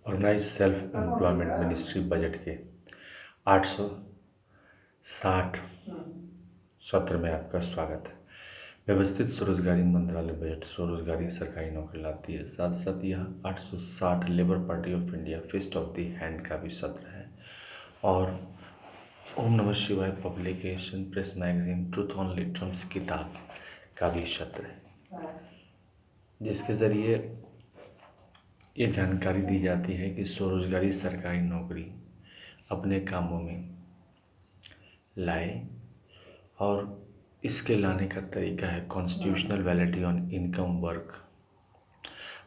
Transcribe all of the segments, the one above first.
Organise self employment ministry budget के 860 सत्र में आपका स्वागत है। व्यवस्थित स्वरोजगारी मंत्रालय बजट स्वरोजगारी सरकारी नौकरी लाती है। साथ साथ यह 860 labour party of India fest of the hand का भी सत्र है और Om Namah Shivaya publication press magazine truth on लिटरम्स किताब का भी सत्र है, जिसके ज़रिए ये जानकारी दी जाती है कि स्वरोजगारी सरकारी नौकरी अपने कामों में लाए और इसके लाने का तरीका है constitutional validity on income work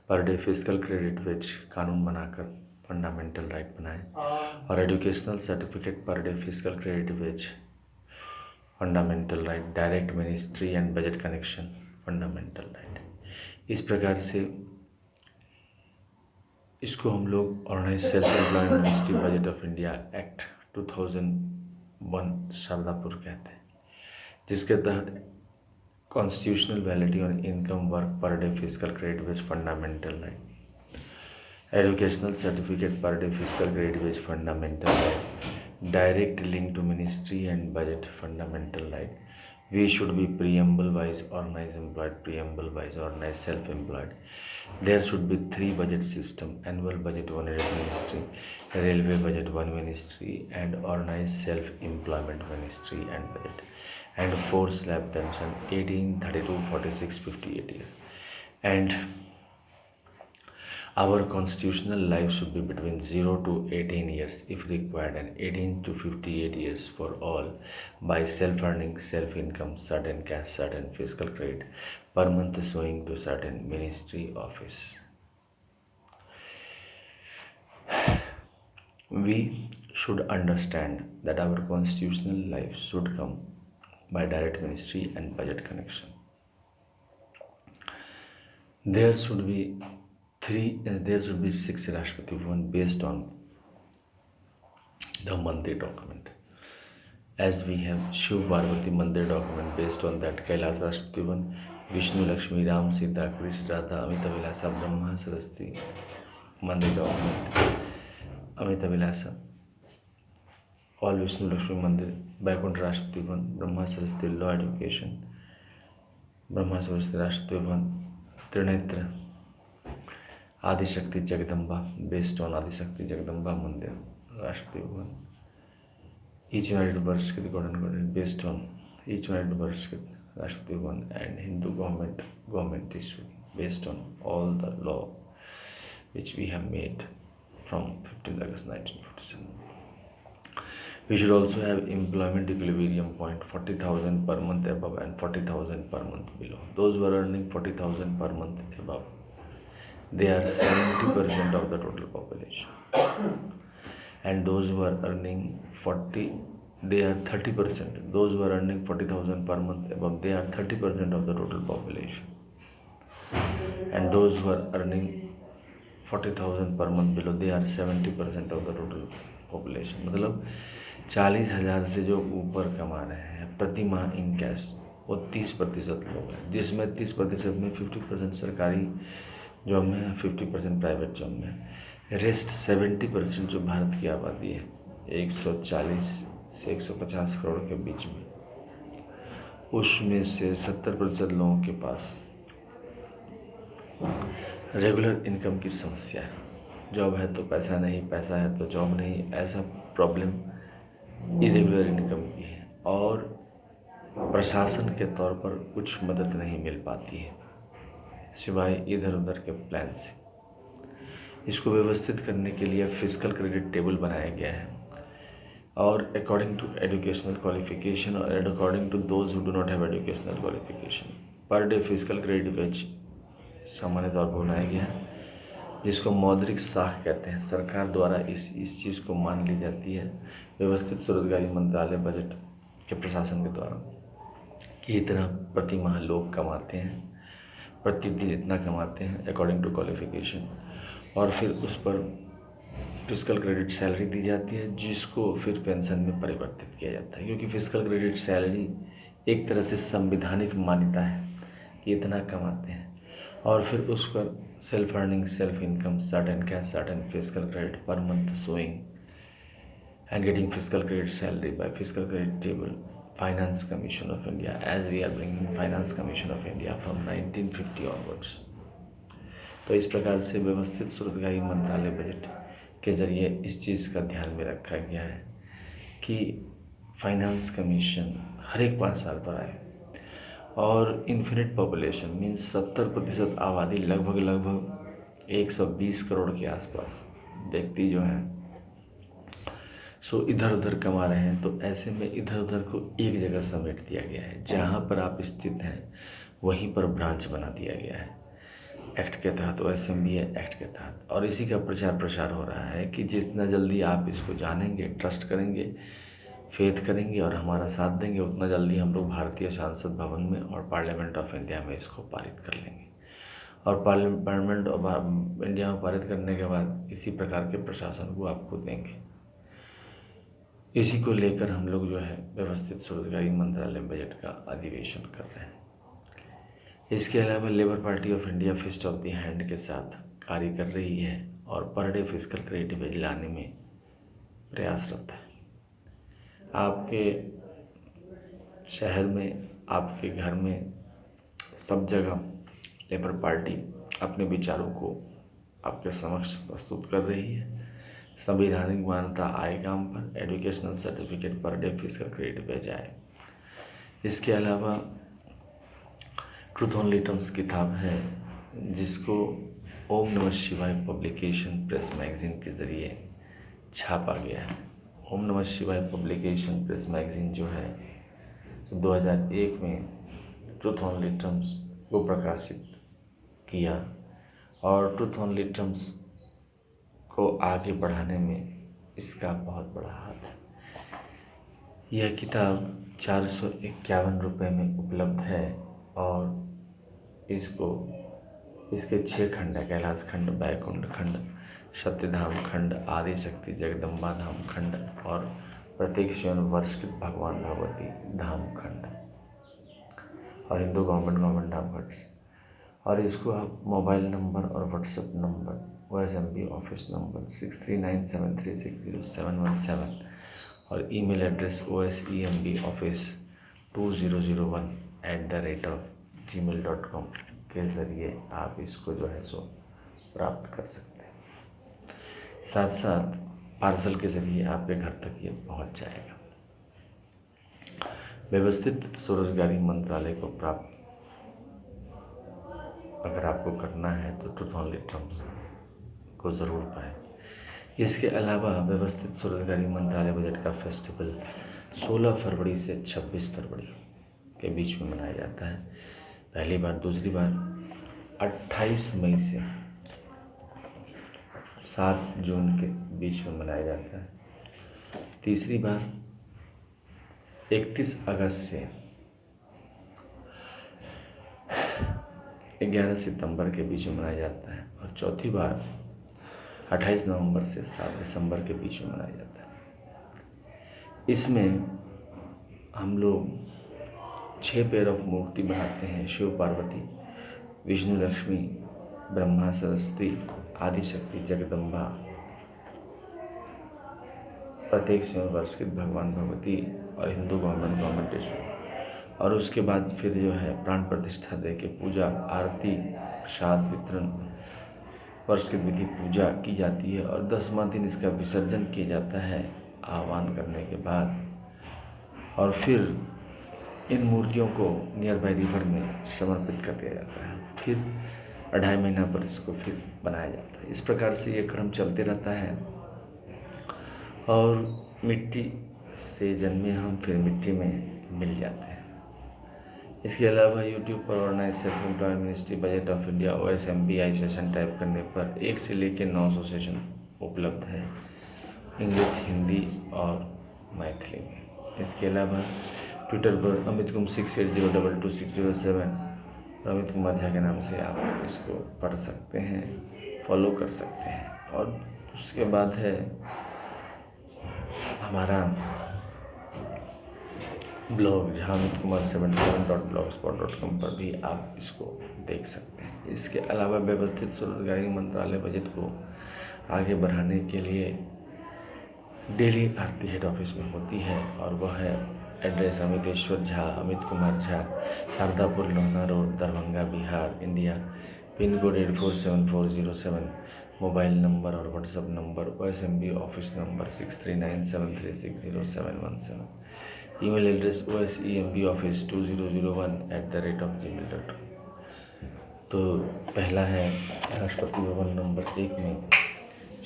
per day physical credit wage कानून बनाकर फंडामेंटल राइट बनाए और educational certificate per day physical credit wage fundamental right direct ministry and budget connection fundamental right. इस प्रकार से इसको हम लोग organise self employment ministry budget of India act 2001 Shardapur कहते हैं, जिसके तहत constitutional validity on income work per day physical credit wage fundamental right, educational certificate per day physical credit wage fundamental right, direct link to ministry and budget fundamental right, we should be preamble wise organized employed, preamble wise organized self employed. There should be 3 budget system: annual budget one ministry, railway budget one ministry, and organized self employment ministry and budget, and 4 slab pension 18, 32, 46, 58 years. And our constitutional life should be between 0 to 18 years if required, and 18 to 58 years for all by self-earning, self-income, certain cash, certain fiscal credit per month showing to certain ministry office. We should understand that our constitutional life should come by direct ministry and budget connection. There should be 6 Rashtrapati Bhavan based on the Mandir document. As we have Shiv Parvati Mandir document, based on that Kailash Rashtrapati Bhavan, Vishnu Lakshmi Ram Sita Krishna Radha Amita Vilasa Brahma Saraswati Mandir document, Amita Vilasa, all Vishnu Lakshmi Mandir, Vaikuntha Rashtrapati Bhavan, Brahma Saraswati Law Education, Brahma Saraswati Rashtrapati Bhavan, Trinetra Adishakti Jagdamba based on Adishakti Jagdamba मंदिर Rashtrapati Bhavan, each United वर्ष के government based on each United वर्ष के Rashtrapati Bhavan and Hindu government issue based on all the law which we have made from 15 August 1947. We should also have employment equilibrium point 40,000 per month above and 40,000 per month below. Those who are earning 40,000 per month above, they are 70% of the total population, and those who are earning 40, they are 30%. Those who are earning 40,000 per month above, they are 30% of the total population, and those who are earning 40,000 per month below, they are 70% of the total population. मतलब 40,000 से जो ऊपर कमा रहे हैं प्रति माह in cash, वो 30% लोग हैं, जिसमें 30% में 50% सरकारी जॉब में, 50% प्राइवेट जॉब में, रेस्ट 70% जो भारत की आबादी है 140 से 150 करोड़ के बीच में, उसमें से 70% लोगों के पास रेगुलर इनकम की समस्या है। जॉब है तो पैसा नहीं, पैसा है तो जॉब नहीं, ऐसा प्रॉब्लम इरेगुलर इनकम की है और प्रशासन के तौर पर कुछ मदद नहीं मिल पाती है सिवाय इधर उधर के प्लान से। इसको व्यवस्थित करने के लिए फिजिकल क्रेडिट टेबल बनाया गया है और अकॉर्डिंग टू एजुकेशनल क्वालिफिकेशन और according to those who do not have educational qualification per day physical credit wage सामान्य तौर पर बनाया गया है, जिसको मौद्रिक साख कहते हैं। सरकार द्वारा इस चीज़ को मान ली जाती है व्यवस्थित स्वरोजगारी मंत्रालय बजट के प्रशासन के द्वारा कि इतना प्रति माह लोग कमाते हैं, प्रतिदिन इतना कमाते हैं अकॉर्डिंग टू क्वालिफिकेशन, और फिर उस पर फिजिकल क्रेडिट सैलरी दी जाती है, जिसको फिर पेंशन में परिवर्तित किया जाता है, क्योंकि फिजिकल क्रेडिट सैलरी एक तरह से संवैधानिक मान्यता है कि इतना कमाते हैं, और फिर उस पर self earning, self income, certain cash, certain fiscal credit per month showing and getting fiscal credit salary by fiscal credit table. Finance Commission of India, as we are bringing Finance Commission of India from 1950 onwards. तो इस प्रकार से व्यवस्थित स्रोतकारी मंत्रालय budget के ज़रिए इस चीज़ का ध्यान में रखा गया है कि फाइनेंस कमीशन हर एक 5 साल पर आए और इन्फिनिट पॉपुलेशन मीन्स 70% आबादी लगभग 120 करोड़ के आसपास व्यक्ति जो हैं सो इधर उधर कमा रहे हैं। तो ऐसे में इधर उधर को एक जगह समेट दिया गया है। जहाँ पर आप स्थित हैं वहीं पर ब्रांच बना दिया गया है एक्ट के तहत, OSMBA एक्ट के तहत। और इसी का प्रचार प्रसार हो रहा है कि जितना जल्दी आप इसको जानेंगे, ट्रस्ट करेंगे, फेथ करेंगे और हमारा साथ देंगे, उतना जल्दी हम लोग भारतीय संसद भवन में और पार्लियामेंट ऑफ इंडिया में इसको पारित कर लेंगे। और पार्लियामेंट ऑफ इंडिया में पारित करने के बाद इसी प्रकार के प्रशासन को आपको देंगे। इसी को लेकर हम लोग जो है व्यवस्थित स्वरोजगारी मंत्रालय बजट का अधिवेशन कर रहे हैं। इसके अलावा labour party of India fist of the hand के साथ कार्य कर रही है और पर डे फिजिकल क्रेडिट लाने में प्रयासरत है। आपके शहर में, आपके घर में, सब जगह लेबर पार्टी अपने विचारों को आपके समक्ष प्रस्तुत कर रही है। संवैधानिक मान्यता आए काम पर educational certificate per day physical credit पे जाए। इसके अलावा ट्रूथ ओनली टर्म्स किताब है जिसको ओम Namah Shivaya publication press magazine के ज़रिए छापा गया है। ओम Namah Shivaya publication press magazine जो है 2001 में ट्रूथ ओनली टर्म्स को प्रकाशित किया और ट्रूथ ओनली टर्म्स को आगे बढ़ाने में इसका बहुत बड़ा हाथ है। यह किताब 451 रुपये में उपलब्ध है और इसके 6 खंड है। कैलाश खंड, बैकुंठ खंड, सत्यधाम खंड, आदि शक्ति जगदम्बा धाम खंड और प्रत्येक शिवन वर्ष के भगवान भगवती धाम खंड और हिंदू गवर्नमेंट धाम खंड। और इसको आप मोबाइल नंबर और WhatsApp number OSMB office number 6397360717 और ईमेल एड्रेस osemb office2001@gmail.com के ज़रिए आप इसको जो है सो प्राप्त कर सकते हैं। साथ साथ पार्सल के ज़रिए आपके घर तक ये पहुंच जाएगा। व्यवस्थित स्वरोजगारी मंत्रालय को प्राप्त अगर आपको करना है तो ट्रूथ ओनली टर्म्स को ज़रूर पाएँ। इसके अलावा व्यवस्थित स्वरोजगारी मंत्रालय बजट का फेस्टिवल 16 फरवरी से 26 फरवरी के बीच में मनाया जाता है। पहली बार, दूसरी बार 28 मई से 7 जून के बीच में मनाया जाता है। तीसरी बार 31 अगस्त से 11 सितंबर के बीच में मनाया जाता है और चौथी बार 28 नवंबर से 7 दिसंबर के बीच में मनाया जाता है। इसमें हम लोग 6 पेयर ऑफ मूर्ति बनाते हैं। शिव पार्वती, विष्णु लक्ष्मी, ब्रह्मा सरस्वती, आदि शक्ति जगदम्बा, प्रत्येक शिव वर्ष के भगवान भगवती और हिंदू गवर्नमेंट। और उसके बाद फिर जो है प्राण प्रतिष्ठा दे के पूजा, आरती, प्रसाद वितरण, वर्ष की विधि पूजा की जाती है और 10वां दिन इसका विसर्जन किया जाता है आह्वान करने के बाद। और फिर इन मूर्तियों को नियर बाई रिवर में समर्पित कर दिया जाता है। फिर 2.5 महीना पर इसको फिर बनाया जाता है। इस प्रकार से ये क्रम चलते रहता है और मिट्टी से जन्मे हम फिर मिट्टी में मिल जाते हैं। इसके अलावा यूट्यूब पर organise self employment ministry budget of India OSMBI session type करने पर 1 से लेकर 900 सेशन उपलब्ध है इंग्लिश, हिंदी और मैथिली में। इसके अलावा ट्विटर पर अमित कुमार 68022607 अमित कुमार झा के नाम से आप इसको पढ़ सकते हैं, फॉलो कर सकते हैं। और उसके बाद है हमारा ब्लॉग जहाँ अमित कुमार 77.blogspot.com पर भी आप इसको देख सकते हैं। इसके अलावा व्यवस्थित स्वरोजगारी मंत्रालय बजट को आगे बढ़ाने के लिए डेली आरती हेड ऑफिस में होती है, और वह है address Amiteshwar Jha, Amit Kumar Jha, Sharadapur, Lohna road, Darbhanga, Bihar, India, pin code 847407, mobile number और WhatsApp number OSMB office number 6397360717, email address osemboffice2001@gmail.com। तो पहला है राष्ट्रपति भवन नंबर 1 में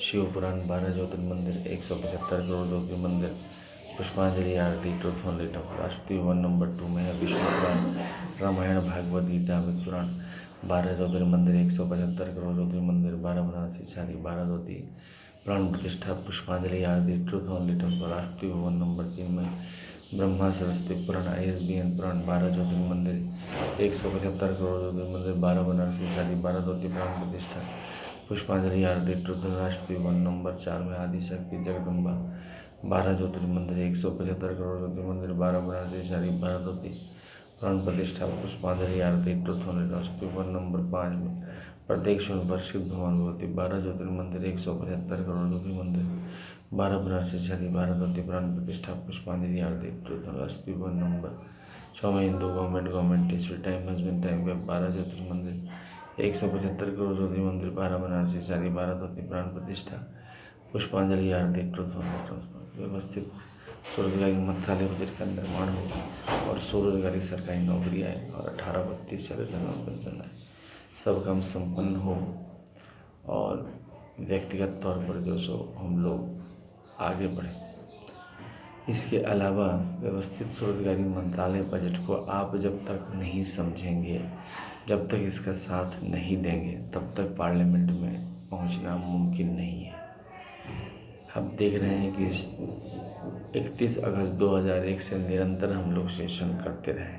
शिव पुराण 12 ज्योतिर्मंदिर, 175 करोड़ ज्योति मंदिर, पुष्पांजलि आरती, truth foundation. Rashtrapati Bhavan number 2 में है विष्णु पुराण, रामायण, भागवत गीता, अमित पुराण, 12 ज्योतिर्मंदिर, 175 करोड़ ज्योति मंदिर, 12 बनारसी साड़ी, 12 ज्योति प्राण प्रतिष्ठा, पुष्पांजलि आरती, truth foundation. Rashtrapati Bhavan number 3 में ब्रह्मा सरस्वती पुराण, ISBN पुराण, 12 ज्योतिर्मंदिर, 175 करोड़ ज्योतिर्मंदिर, 12 बनारसी साड़ी, 12 ज्योति प्राण प्रतिष्ठा, पुष्पांजलि आरती, ट्रुथ। राष्ट्रपति भवन नंबर 4 में आदिशक्ति जगदम्बा, 12 ज्योतिर्मंदिर, 175 करोड़ ज्योतिर्मंदिर, 12 बनारसी साड़ी, 12 ज्योति प्राण प्रतिष्ठा, पुष्पांजलि आरती, ट्रुथ। राष्ट्रपति भवन नंबर 5 में प्रत्येक सोमवार शिव भवन भगवती, 12 ज्योतिर्मंदिर, 175 करोड़ ज्योतिर्मंदिर, 12 बनारसी साड़ी, 12 ज्योति प्राण प्रतिष्ठा, पुष्पांजलि आरती, ट्रुथ। राष्ट्रपति भवन नंबर 6 में Hindu government teacher time husband time web, 12 ज्योतिर्मंदिर, 175 करोड़ ज्योति मंदिर, 12 बनारसी साड़ी, 12 ज्योति प्राण प्रतिष्ठा, पुष्पांजलि आरती, ट्रुथ। व्यवस्थित स्वरोजगारी मंत्रालय बजट का निर्माण हो और स्वरोजगारी सरकारी नौकरियाँ और 18-32 पेंशन है, सब काम संपन्न हो, और व्यक्तिगत तौर पर जो सो हम लोग आगे बढ़ें। इसके अलावा व्यवस्थित स्वरोजगारी मंत्रालय बजट को आप जब तक नहीं समझेंगे, जब तक इसका साथ नहीं देंगे, तब तक पार्लियामेंट में पहुंचना मुमकिन नहीं है। अब देख रहे हैं कि 31 अगस्त 2001 से निरंतर हम लोग सेशन करते रहे,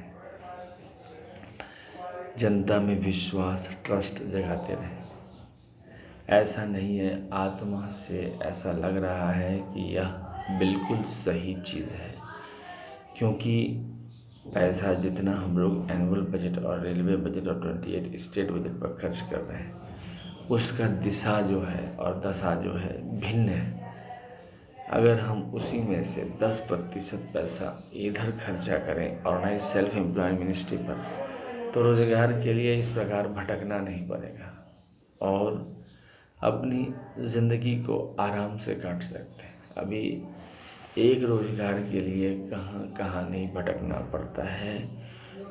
जनता में विश्वास, ट्रस्ट जगाते रहे। ऐसा नहीं है, आत्मा से ऐसा लग रहा है कि यह बिल्कुल सही चीज़ है, क्योंकि पैसा जितना हम लोग एनुअल बजट और रेलवे बजट और 28 स्टेट बजट पर खर्च कर रहे हैं, उसका दिशा जो है और दशा जो है भिन्न है। अगर हम उसी में से 10% पैसा इधर खर्चा करें ऑर्गेनाइज सेल्फ एम्प्लॉय मिनिस्ट्री पर, तो रोज़गार के लिए इस प्रकार भटकना नहीं पड़ेगा और अपनी ज़िंदगी को आराम से काट सकते हैं। अभी एक रोज़गार के लिए कहाँ कहाँ नहीं भटकना पड़ता है।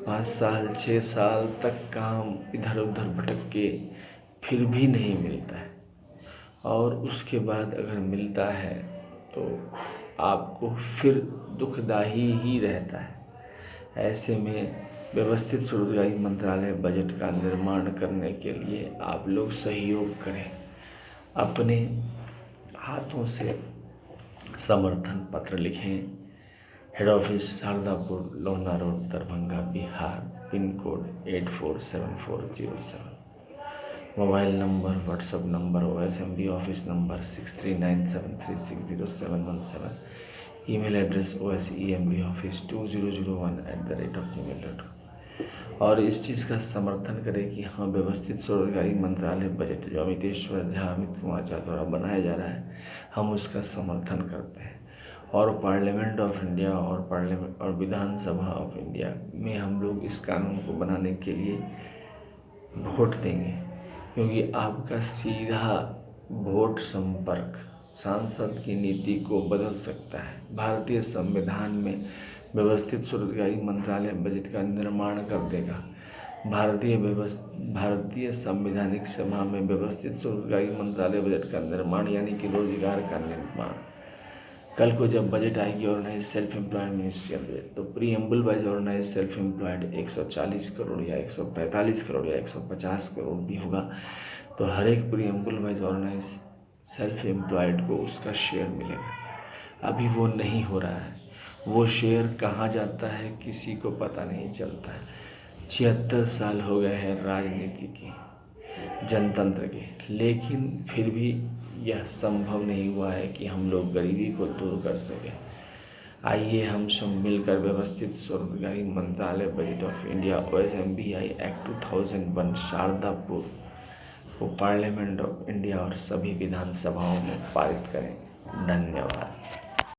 5 साल 6 साल तक काम इधर उधर भटक के फिर भी नहीं मिलता है, और उसके बाद अगर मिलता है तो आपको फिर दुखदाई ही रहता है। ऐसे में व्यवस्थित स्वरोजगारी मंत्रालय बजट का निर्माण करने के लिए आप लोग सहयोग करें, अपने हाथों से समर्थन पत्र लिखें। Head office Shardapur, Lohna road, Darbhanga, Bihar, pin code 847407, mobile number, WhatsApp number, OSMB office number 6397360717, email address osemboffice2001@gmail.com। और इस चीज़ का समर्थन करें कि हाँ, व्यवस्थित स्वरोजगारी मंत्रालय बजट जो अमितेश्वर झा, अमित कुमार झा द्वारा बनाया जा रहा है, हम उसका समर्थन करते हैं, और पार्लियामेंट ऑफ इंडिया और विधानसभा ऑफ इंडिया में हम लोग इस कानून को बनाने के लिए वोट देंगे, क्योंकि आपका सीधा वोट संपर्क सांसद की नीति को बदल सकता है। भारतीय संविधान में व्यवस्थित स्वरोजगारी मंत्रालय बजट का निर्माण कर देगा। भारतीय संवैधानिक सभा में व्यवस्थित स्वरोजगारी मंत्रालय बजट का निर्माण यानी कि रोजगार का निर्माण। कल को जब बजट आएगी organise self employed ministry budget, तो preamble wise organise self employed 140 crore या 145 करोड़ या 150 करोड़ भी होगा, तो हर एक preamble wise organise self employed को उसका शेयर मिलेगा। अभी वो नहीं हो रहा है, वो शेयर कहाँ जाता है किसी को पता नहीं चलता है। 76 साल हो गए हैं राजनीति के, जनतंत्र के, लेकिन फिर भी यह संभव नहीं हुआ है कि हम लोग गरीबी को दूर कर सकें। आइए हम सब मिलकर व्यवस्थित स्वरोजगारी मंत्रालय budget of India OSMBI act 2001 Shardapur को पार्लियामेंट ऑफ इंडिया और सभी विधानसभाओं में पारित करें। धन्यवाद।